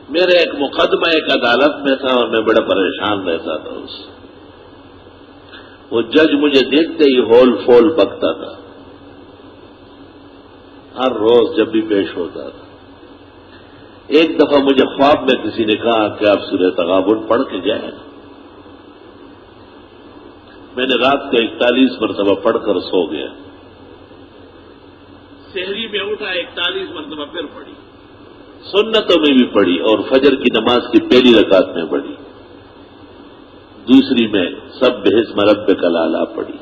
میرے ایک مقدمہ ایک عدالت میں تھا اور میں بڑا پریشان رہتا تھا اس سے. وہ جج مجھے دیکھتے ہی ہول فول بکتا تھا ہر روز جب بھی پیش ہوتا تھا. ایک دفعہ مجھے خواب میں کسی نے کہا کہ آپ سورہ تغابن پڑھ کے جائیں. میں نے رات کو 41 مرتبہ پڑھ کر سو گیا. سحری میں اٹھا 41 مرتبہ پھر پڑھی. سنتوں میں بھی پڑھی اور فجر کی نماز کی پہلی رکعت میں پڑھی. دوسری میں سبح اسم ربک الاعلی پڑھی.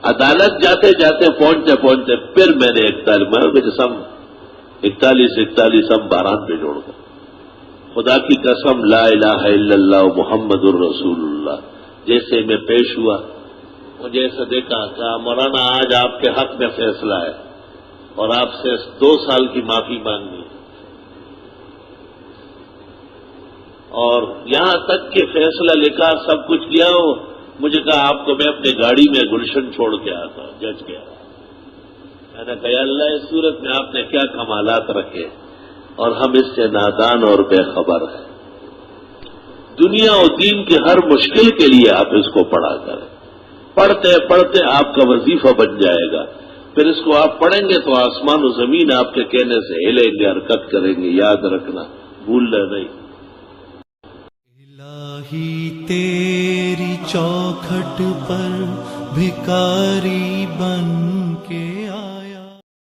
عدالت جاتے جاتے پہنچتے پہنچتے پھر میں نے 41 ہم 12 پہ جوڑ کر خدا کی قسم لا الہ الا اللہ محمد الرسول اللہ جیسے میں پیش ہوا مجھے ایسا دیکھا کہ مولانا آج آپ کے حق میں فیصلہ ہے اور آپ سے 2 سال کی معافی مانگنی ہے. اور یہاں تک کہ فیصلہ لکھا سب کچھ کیا ہو. مجھے کہا آپ کو میں اپنی گاڑی میں گلشن چھوڑ کے آتا ہوں. جج کیا میں نے کہا اللہ اس صورت میں آپ نے کیا کمالات رکھے اور ہم اس سے نادان اور بے خبر ہیں. دنیا و دین کے ہر مشکل کے لیے آپ اس کو پڑھا کریں. پڑھتے پڑھتے آپ کا وظیفہ بن جائے گا. پھر اس کو آپ پڑھیں گے تو آسمان و زمین آپ کے کہنے سے ہلیں گے حرکت کریں گے. یاد رکھنا بھولنا نہیں. الہی تیری چوکھٹ پر بھکاری بن